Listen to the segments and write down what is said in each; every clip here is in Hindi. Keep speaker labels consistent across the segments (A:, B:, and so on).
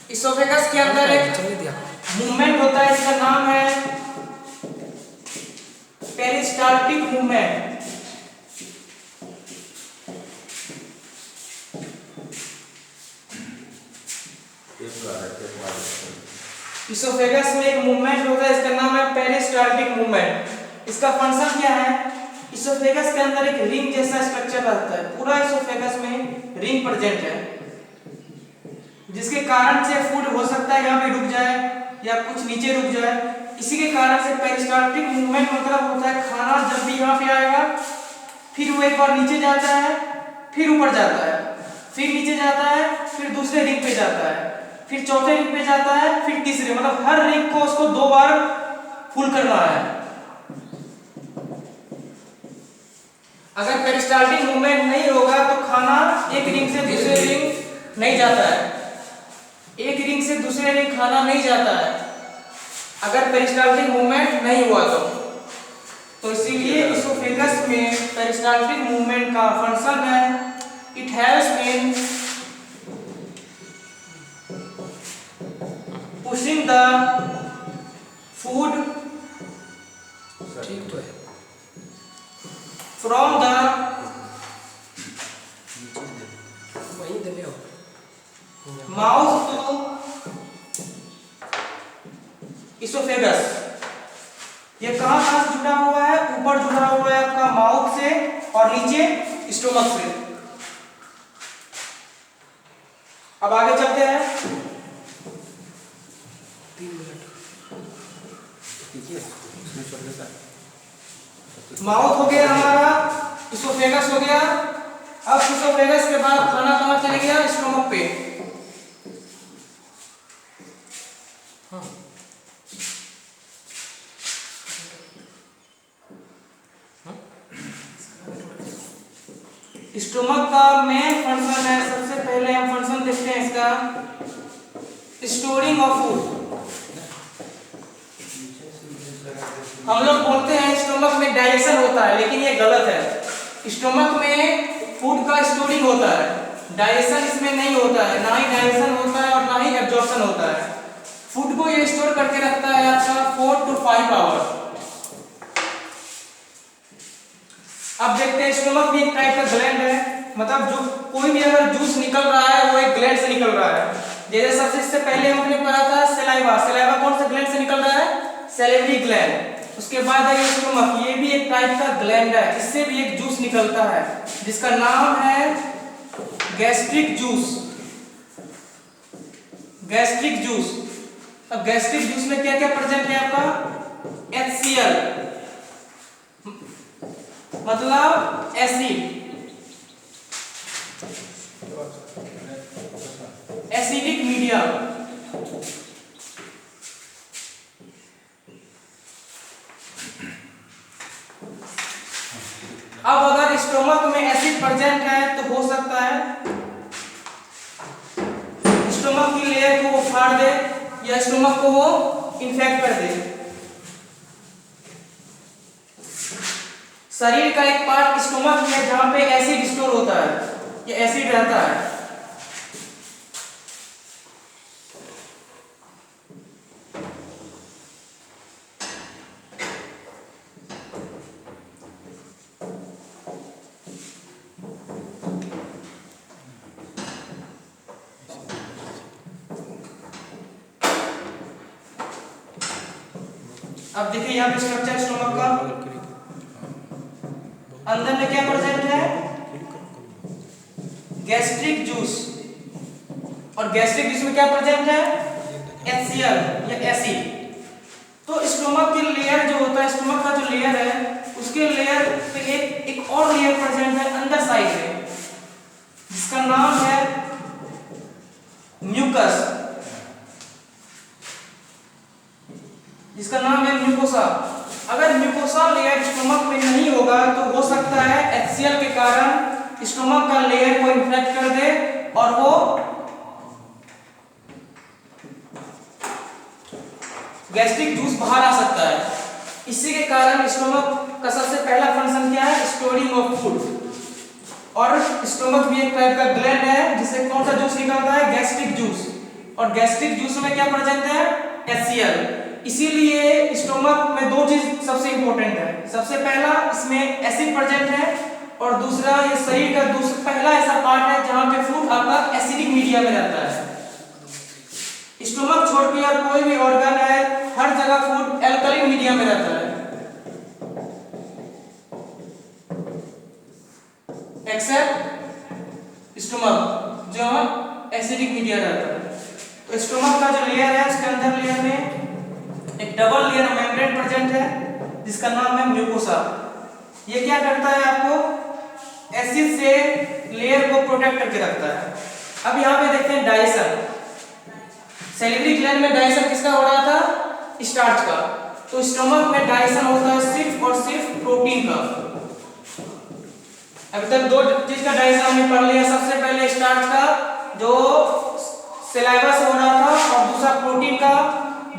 A: इसोफेगस के अंदर एक मूवमेंट होता है, इसका नाम है पेरिस्टाल्टिक मूवमेंट। इसोफेगस में एक मूवमेंट होता है, इसका नाम है पेरिस्टाल्टिक मूवमेंट। इसका फंक्शन क्या है? इसोफेगस के अंदर एक रिंग जैसा स्ट्रक्चर रहता है, पूरा इसोफेगस में रिंग प्रेजेंट है, जिसके कारण से फूड हो सकता है यहाँ पे रुक जाए या कुछ नीचे रुक जाए। इसी के कारण से पेरिस्टाल्टिक मूवमेंट मतलब होता है खाना जब भी यहाँ पे आएगा फिर वो एक बार नीचे जाता है, फिर ऊपर जाता है, फिर नीचे जाता है, फिर दूसरे रिंग पे जाता है, फिर चौथे रिंग पे जाता है, फिर तीसरे, मतलब हर रिंग को उसको 2 बार फुल करना है। अगर पेरिस्टाल्टिक मूवमेंट नहीं होगा तो खाना एक रिंग से दूसरे रिंग नहीं जाता है, एक रिंग से दूसरे रिंग खाना नहीं जाता है अगर पेरिस्टाल्टिक मूवमेंट नहीं हुआ तो इसीलिए इसोफेगस में पेरिस्टाल्टिक मूवमेंट का फंक्शन है it helps in pushing the food from the mouth to oesophagus. ये कहां से जुड़ा हुआ है? ऊपर जुड़ा हुआ है आपका माउथ से और नीचे स्टोमक से। अब आगे चलते हैं। माउथ हो गया हमारा, इसोफेगस हो गया। अब इसोफेगस के बाद खाना कहां चले गया? स्टोमक पे। स्टोमक का मेन फंक्शन है, सबसे पहले हम फंक्शन देखते हैं इसका, स्टोरिंग ऑफ फूड। हम लोग बोलते हैं स्टोमक में डाइजेशन होता है, लेकिन ये गलत है। स्टोमक में फूड का स्टोरिंग होता है, डाइजेशन इसमें नहीं होता है। ना ही डाइजेशन होता है और ना ही एब्जॉर्प्शन होता है। फूड को ये स्टोर करके रखता है आपका 4 to 5 आवर्स। अब देखते हैं स्टोमक भी एक टाइप का ग्लैंड है, मतलब जो कोई भी अगर जूस निकल रहा है वो एक ग्लैंड से निकल रहा है। जैसे सबसे इससे पहले हमने पढ़ा था सलाइवा। सलाइवा कौन से ग्लैंड से निकल रहा है? Salivary gland. उसके बाद है स्टोमक, ये भी एक टाइप का ग्लैंड है, इससे भी एक जूस निकलता है जिसका नाम है गैस्ट्रिक जूस। Gastric juice. अब गैस्ट्रिक जूस में क्या क्या प्रेजेंट है आपका? HCl मतलब एसिड, एसिडिक मीडियम। अब अगर स्टोमक में एसिड प्रेजेंट है तो हो सकता है स्टोमक की लेयर को वो फाड़ दे या स्टोमक को वो इन्फेक्ट कर दे। शरीर का एक पार्ट स्टोमक है जहां पे एसिड स्टोर होता है, ये एसिड रहता है। अब देखिए यहाँ पे स्ट्रक्चर स्टोमक का, अंदर में क्या प्रेजेंट है? Gastric juice. और गैस्ट्रिक जूस में क्या प्रेजेंट है? HCl या एसिड। तो स्टोमक की लेयर जो होता है, स्टोमक का जो लेयर है उसके लेयर पे एक और लेयर प्रेजेंट है अंदर साइड में, जिसका नाम है म्यूकस, जिसका नाम है म्यूकोसा। अगर म्यूकोसा लेयर स्टोमक में नहीं होगा तो हो सकता है HCl के कारण स्टोमक का लेयर को इन्फेक्ट कर दे और वो गैस्ट्रिक जूस बाहर आ सकता है। इसी के कारण स्टोमक का सबसे पहला फंक्शन क्या है? Storing of food. और स्टोमक भी एक टाइप का ग्लैंड है जिससे कौन सा जूस निकलता है? Gastric juice. और गैस्ट्रिक जूस में क्या प्रेजेंट है, HCl। इसीलिए स्टोमक में दो चीज सबसे इंपॉर्टेंट है, सबसे पहला इसमें एसिड प्रेजेंट है और दूसरा ये शरीर का दूसरा पहला ऐसा पार्ट है जहां पे फूड आपका एसिडिक मीडिया में रहता है। स्टोमक छोड़ के और कोई भी ऑर्गन है हर जगह फूड एल्कलाइन मीडिया में रहता है, एक्सेप्ट स्टोमक जो एसिडिक मीडिया रहता है। तो स्टोमक का जो लेयर है उसके अंदर लेयर में एक डबल लेयर मेम्ब्रेन प्रेजेंट है जिसका नाम है म्यूकोसा। ये क्या करता है, आपको एसिड से लेयर को प्रोटेक्ट करके रखता है। अब यहाँ पे देखते हैं डाइजेशन। सैलिवरी ग्लैंड में डाइजेशन किसका हो रहा था, स्टार्च का। तो स्टोमक में डाइजेशन होता है सिर्फ और सिर्फ प्रोटीन का। अभी तक दो चीज का डाइजेशन हमने पढ़ लिया, सबसे पहले स्टार्च का जो सलाइवा से हो रहा था और दूसरा प्रोटीन का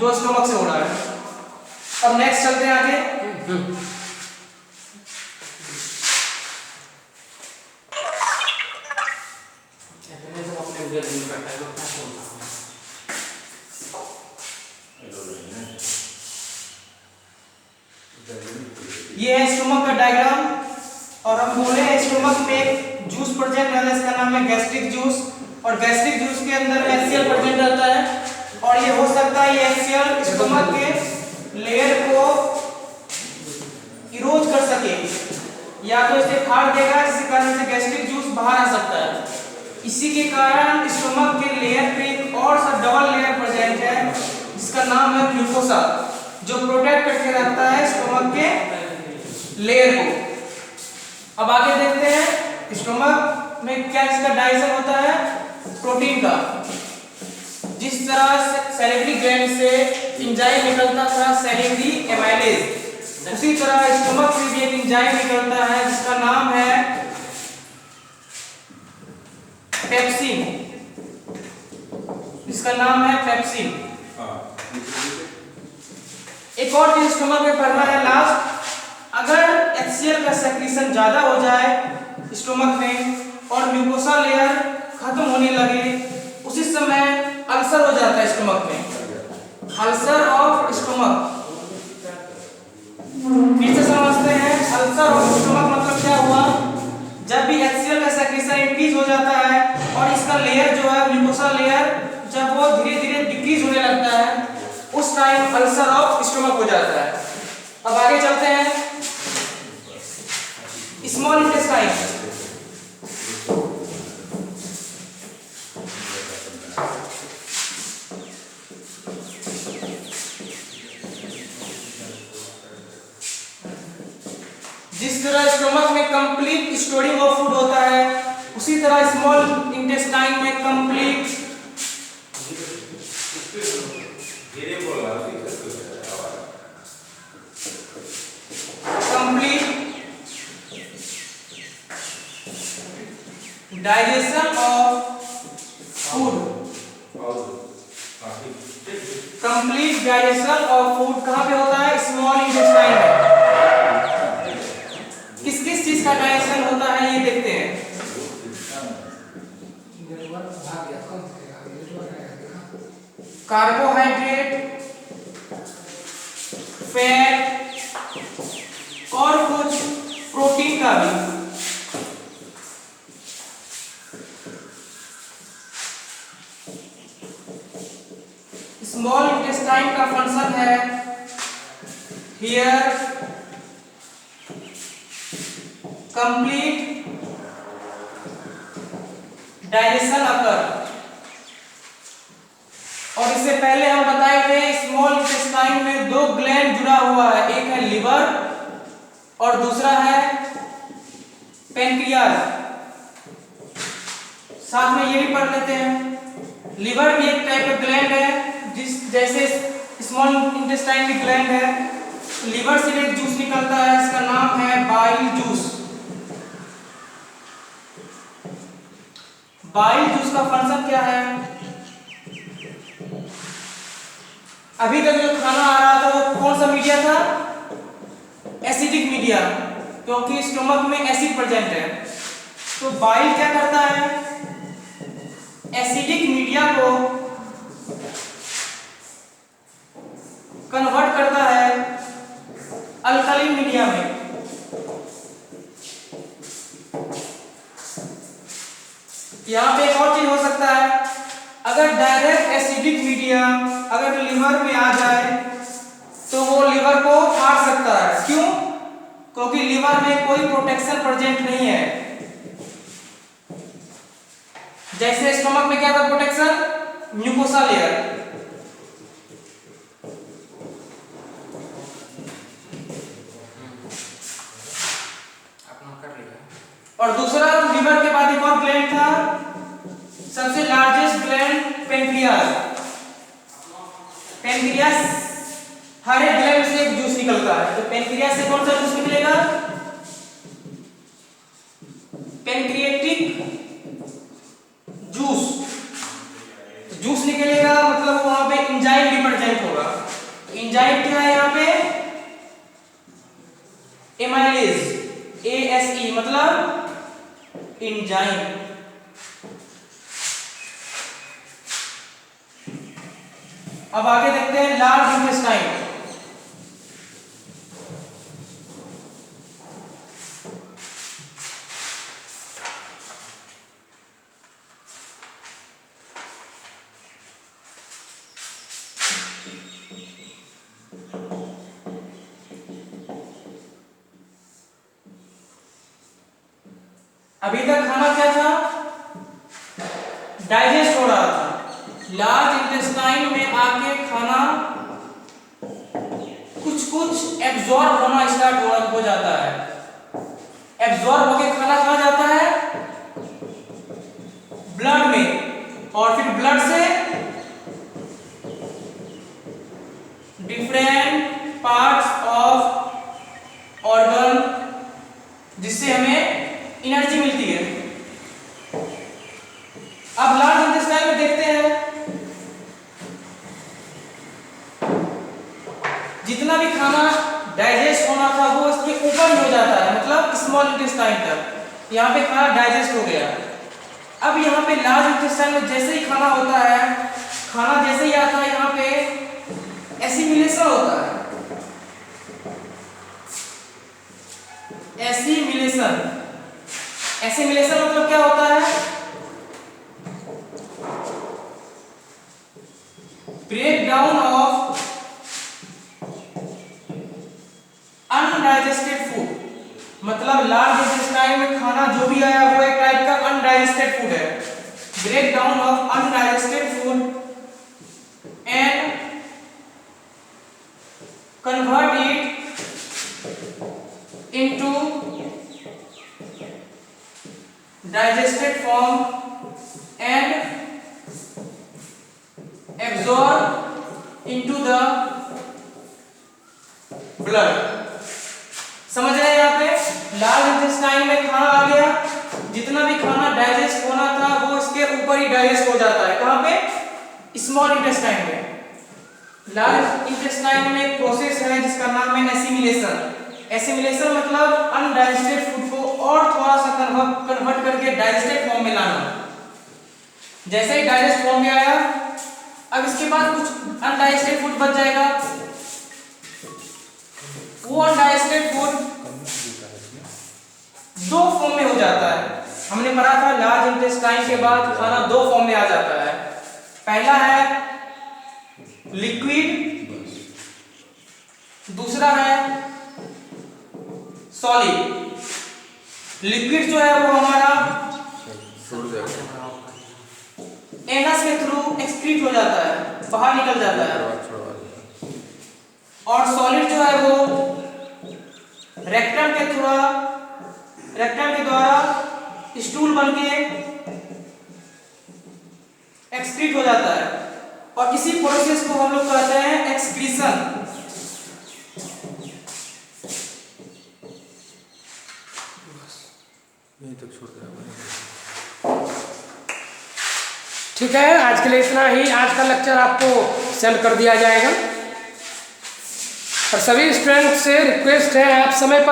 A: जो स्टोमक से हो रहा है। अब नेक्स्ट चलते हैं आगे। ये है स्टोमक का डायग्राम और हम बोले स्टोमक में एक जूस प्रेजेंट रहता है, इसका नाम है गैस्ट्रिक जूस। और गैस्ट्रिक जूस के अंदर HCl प्रेजेंट रहता है और ये हो सकता है ये HCl स्टोमक के लेयर को इरोज कर सके या तो इसे फाड़ देगा, जिसके कारण से गैस्ट्रिक जूस बाहर आ सकता है। इसी के कारण स्टोमक के लेयर पे एक और सा डबल लेयर प्रेजेंट है जिसका नाम है म्यूकोसा, जो प्रोटेक्ट करके रखता है स्टोमक के लेयर को। अब आगे देखते हैं स्टोमक में क्या इसका डाइजेशन होता है, प्रोटीन का। जिस तरह सैलिवरी ग्लैंड से एंजाइम निकलता था सैलिवरी एमाइलेज, उसी तरह स्टोमक से भी एक एंजाइम निकलता है जिसका नाम है पेप्सिन, जिसका नाम है पेप्सिन। एक और चीज स्टोमक में पढ़ना है लास्ट, अगर HCl का सेक्रीशन ज्यादा हो जाए स्टोमक में और म्यूकोसा लेयर खत्म होने लगे, उसी समय अल्सर हो जाता है स्टोमक में, अल्सर ऑफ स्टोमक। फिर से समझते हैं, अल्सर ऑफ स्टोमक मतलब क्या हुआ, जब भी HCl का सेक्रीशन इंक्रीज हो जाता है और इसका लेयर जो है म्यूकोसा लेयर जब वो धीरे धीरे डिक्रीज होने लगता है, उस टाइम अल्सर ऑफ स्टोमक हो जाता है। अब आगे चलते हैं, स्मॉल इंटेस्टाइन। जिस तरह स्टोमक में कंप्लीट स्टोरिंग ऑफ फूड होता है, उसी तरह स्मॉल इंटेस्टाइन में complete digestion of food, complete digestion of food कहां पे होता है, स्मॉल इंटेस्टाइन में। किस किस चीज का डाइजेशन होता है ये देखते हैं। कार्बोहाइड्रेट, फैट और कुछ प्रोटीन का भी। स्मॉल इंटेस्टाइन का फंक्शन है हियर कंप्लीट डाइजेशन अकर। और इससे पहले हम बताए थे स्मॉल इंटेस्टाइन में दो ग्लैंड जुड़ा हुआ है, एक है लिवर और दूसरा है पेनक्रियाज। साथ में ये भी पढ़ लेते हैं, लिवर भी एक टाइप का ग्लैंड है, जिस जैसे स्मॉल इंटेस्टाइन की ग्लैंड है। लिवर से एक जूस निकलता है, इसका नाम है बाइल जूस। बाइल जूस का फंक्शन क्या है, अभी तक जो खाना आ रहा था वो कौन सा मीडिया था, एसिडिक मीडिया, क्योंकि स्टोमक में एसिड प्रेजेंट है। तो बाइल क्या करता है, एसिडिक मीडिया को कन्वर्ट करता है अल्कलीन मीडिया में। यहाँ पे एक और चीज हो सकता है, अगर डायरेक्ट एसिडिक मीडिया अगर लिवर में आ जाए तो वो लिवर को फाड़ सकता है। क्यों? क्योंकि लिवर में कोई प्रोटेक्शन प्रेजेंट नहीं है। जैसे स्टमक में क्या था प्रोटेक्शन, म्यूकोसा लेयर। और दूसरा लिवर के बाद एक और ग्लैंड था, सबसे लार्जेस्ट ग्लैंड पेनक्रियास। पेनक्रियास हर एक ग्लैंड से एक जूस निकलता है, तो पेनक्रियास से कौन सा जूस निकलेगा, पेनक्रिएटिक जूस। जूस निकलेगा मतलब वहां पे एंजाइम भी प्रेजेंट होगा। एंजाइम क्या है यहाँ पे, एमाइलेज, ASE मतलब एंजाइम। अब आगे देखते हैं लार्ज इंटेस्टाइन। अभी तक खाना क्या था, डाइजेस्ट हो रहा था। लार्ज इंटेस्टाइन में आके खाना कुछ एब्जॉर्ब होना स्टार्ट हो जाता है। एब्जॉर्ब होके खाना कहाँ जाता है, ब्लड में, और फिर ब्लड से डिफरेंट पार्ट्स ऑफ ऑर्गन, जिससे हमें एनर्जी मिलती है। अब लार्ज इंटेस्टाइन में देखते हैं, जितना भी खाना डाइजेस्ट होना था वो इसके ऊपर ही हो जाता है, मतलब स्मॉल इंटेस्टाइन तक। यहाँ पे खाना डाइजेस्ट हो गया। अब यहाँ पे लार्ज इंटेस्टाइन में जैसे ही खाना होता है, खाना जैसे ही आता है, यहाँ पे एसिमिलेशन होता है। एसिमिलेशन, एसिमिलेशन मतलब क्या होता है, break down of undigested food. मतलब लार्ज इंटेस्टाइन में खाना जो भी आया वो एक टाइप का अनडाइजेस्टेड फूड है। Break down of undigested food and convert it into digested form and absorb into the blood। समझ रहे हैं यहाँ पे, लार्ज इंटेस्टाइन में खाना आ गया, जितना भी खाना डाइजेस्ट होना था वो इसके ऊपर ही डाइजेस्ट हो जाता है। कहाँ पे, स्मॉल इंटेस्टाइन में। लार्ज इंटेस्टाइन में एक प्रोसेस है जिसका नाम है एसिमिलेशन। एसिमिलेशन मतलब अनडाइजेस्टेड फूड को और थोड़ा सा कन्वर्ट करके डाइजेस्टेड फॉर्म में लाना। जैसे ही डाइजेस्ट फॉर्म में आया, अब इसके बाद कुछ अनडाइजेस्टेड फूड बच जाएगा। वो अनडाइजेस्टेड फूड दो फॉर्म में हो जाता है। हमने पढ़ा था लार्ज इंटेस्टाइन के बाद खाना दो फॉर्म में आ जाता है। पहला है लिक्विड, दूसरा है सॉलिड। लिक्विड जो है वो हमारा एनस के थ्रू एक्सक्रीट हो जाता है, बाहर निकल जाता है। और सॉलिड जो है वो रेक्टम के द्वारा स्टूल बनके एक्सक्रीट हो जाता है। और इसी प्रोसेस को हम लोग कहते हैं एक्सक्रीशन।
B: ठीक है, आज के लिए इतना ही। आज का लेक्चर आपको सेंड कर दिया जाएगा। और सभी स्टूडेंट से रिक्वेस्ट है, आप समय पर